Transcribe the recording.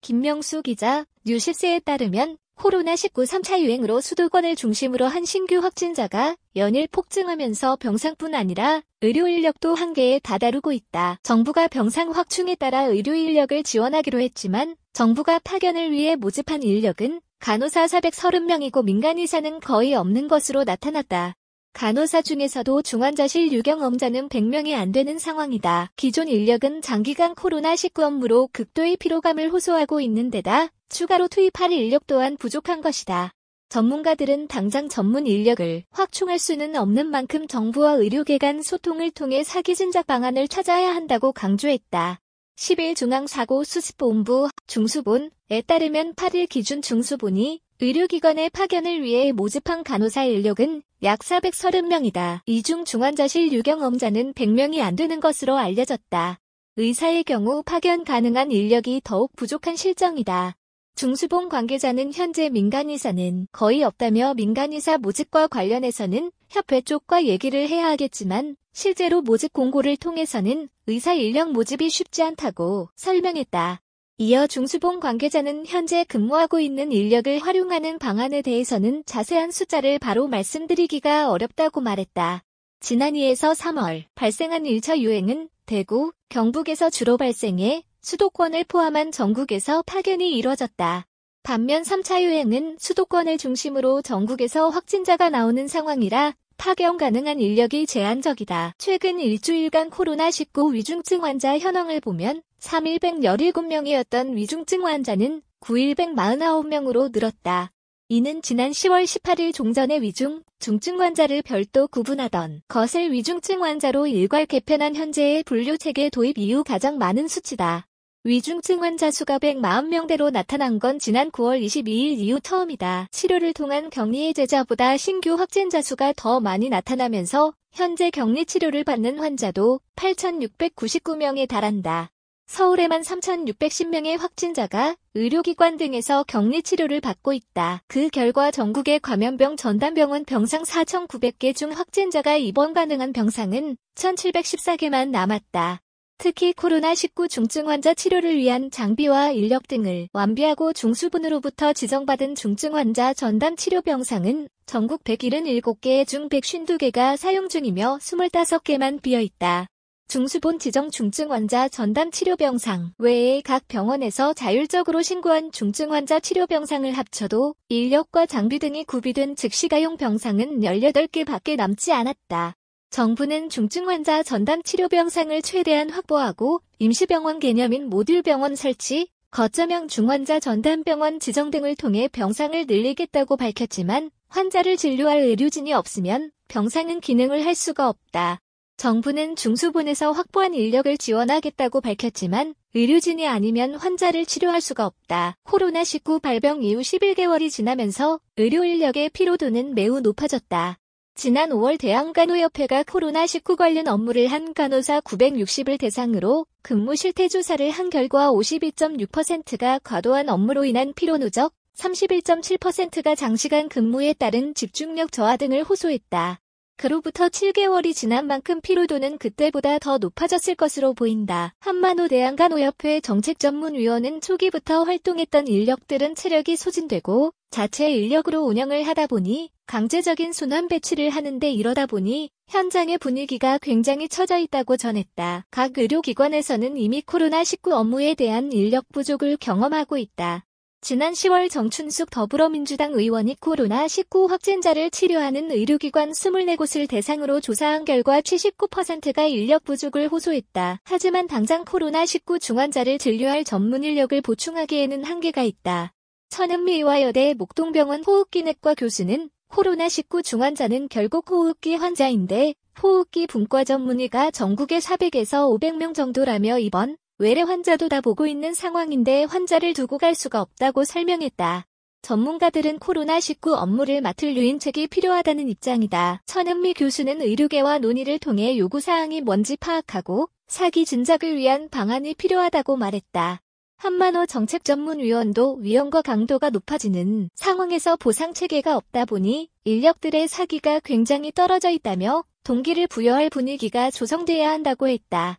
김명수 기자, 뉴시스에 따르면 코로나19 3차 유행으로 수도권을 중심으로 한 신규 확진자가 연일 폭증하면서 병상뿐 아니라 의료 인력도 한계에 다다르고 있다. 정부가 병상 확충에 따라 의료 인력을 지원하기로 했지만 정부가 파견을 위해 모집한 인력은 간호사 430명이고 민간의사는 거의 없는 것으로 나타났다. 간호사 중에서도 중환자실 유경험자는 100명이 안 되는 상황이다. 기존 인력은 장기간 코로나19 업무로 극도의 피로감을 호소하고 있는 데다 추가로 투입할 인력 또한 부족한 것이다. 전문가들은 당장 전문 인력을 확충할 수는 없는 만큼 정부와 의료계 간 소통을 통해 사기 진작 방안을 찾아야 한다고 강조했다. 10일 중앙사고수습본부 중수본에 따르면 8일 기준 중수본이 의료기관의 파견을 위해 모집한 간호사 인력은 약 430명이다. 이 중 중환자실 유경험자는 100명이 안 되는 것으로 알려졌다. 의사의 경우 파견 가능한 인력이 더욱 부족한 실정이다. 중수본 관계자는 현재 민간의사는 거의 없다며 민간의사 모집과 관련해서는 협회 쪽과 얘기를 해야 하겠지만 실제로 모집 공고를 통해서는 의사 인력 모집이 쉽지 않다고 설명했다. 이어 중수본 관계자는 현재 근무하고 있는 인력을 활용하는 방안에 대해서는 자세한 숫자를 바로 말씀드리기가 어렵다고 말했다. 지난 2에서 3월 발생한 1차 유행은 대구, 경북에서 주로 발생해 수도권을 포함한 전국에서 파견이 이뤄졌다. 반면 3차 유행은 수도권을 중심으로 전국에서 확진자가 나오는 상황이라 파견 가능한 인력이 제한적이다. 최근 일주일간 코로나19 위중증 환자 현황을 보면 3일 117명이었던 위중증 환자는 9일 149명으로 늘었다. 이는 지난 10월 18일 종전의 위중, 중증 환자를 별도 구분하던 것을 위중증 환자로 일괄 개편한 현재의 분류체계 도입 이후 가장 많은 수치다. 위중증 환자 수가 140명대로 나타난 건 지난 9월 22일 이후 처음이다. 치료를 통한 격리 해제자보다 신규 확진자 수가 더 많이 나타나면서 현재 격리 치료를 받는 환자도 8,699명에 달한다. 서울에만 3,610명의 확진자가 의료기관 등에서 격리 치료를 받고 있다. 그 결과 전국의 감염병 전담병원 병상 4,900개 중 확진자가 입원 가능한 병상은 1,714개만 남았다. 특히 코로나19 중증 환자 치료를 위한 장비와 인력 등을 완비하고 중수본으로부터 지정받은 중증 환자 전담 치료 병상은 전국 177개 중 152개가 사용 중이며 25개만 비어있다. 중수본 지정 중증 환자 전담 치료 병상 외에 각 병원에서 자율적으로 신고한 중증 환자 치료 병상을 합쳐도 인력과 장비 등이 구비된 즉시가용 병상은 18개밖에 남지 않았다. 정부는 중증 환자 전담 치료 병상을 최대한 확보하고 임시병원 개념인 모듈병원 설치, 거점형 중환자 전담병원 지정 등을 통해 병상을 늘리겠다고 밝혔지만 환자를 진료할 의료진이 없으면 병상은 기능을 할 수가 없다. 정부는 중수본에서 확보한 인력을 지원하겠다고 밝혔지만 의료진이 아니면 환자를 치료할 수가 없다. 코로나19 발병 이후 11개월이 지나면서 의료 인력의 피로도는 매우 높아졌다. 지난 5월 대한간호협회가 코로나19 관련 업무를 한 간호사 960을 대상으로 근무 실태 조사를 한 결과 52.6%가 과도한 업무로 인한 피로누적, 31.7%가 장시간 근무에 따른 집중력 저하 등을 호소했다. 그로부터 7개월이 지난 만큼 피로도는 그때보다 더 높아졌을 것으로 보인다. 한만호 대한간호협회 정책전문위원은 초기부터 활동했던 인력들은 체력이 소진되고 자체 인력으로 운영을 하다 보니 강제적인 순환 배치를 하는데 이러다 보니 현장의 분위기가 굉장히 처져 있다고 전했다. 각 의료기관에서는 이미 코로나19 업무에 대한 인력 부족을 경험하고 있다. 지난 10월 정춘숙 더불어민주당 의원이 코로나19 확진자를 치료하는 의료기관 24곳을 대상으로 조사한 결과 79%가 인력 부족을 호소했다. 하지만 당장 코로나19 중환자를 진료할 전문 인력을 보충하기에는 한계가 있다. 천은미 의화여대 목동병원 호흡기내과 교수는 코로나19 중환자는 결국 호흡기 환자인데 호흡기 분과 전문의가 전국에 400에서 500명 정도라며 이번 외래 환자도 다 보고 있는 상황인데 환자를 두고 갈 수가 없다고 설명했다. 전문가들은 코로나19 업무를 맡을 유인책이 필요하다는 입장이다. 천은미 교수는 의료계와 논의를 통해 요구사항이 뭔지 파악하고 사기 진작을 위한 방안이 필요하다고 말했다. 한만호 정책전문위원도 위험과 강도가 높아지는 상황에서 보상체계가 없다 보니 인력들의 사기가 굉장히 떨어져 있다며 동기를 부여할 분위기가 조성돼야 한다고 했다.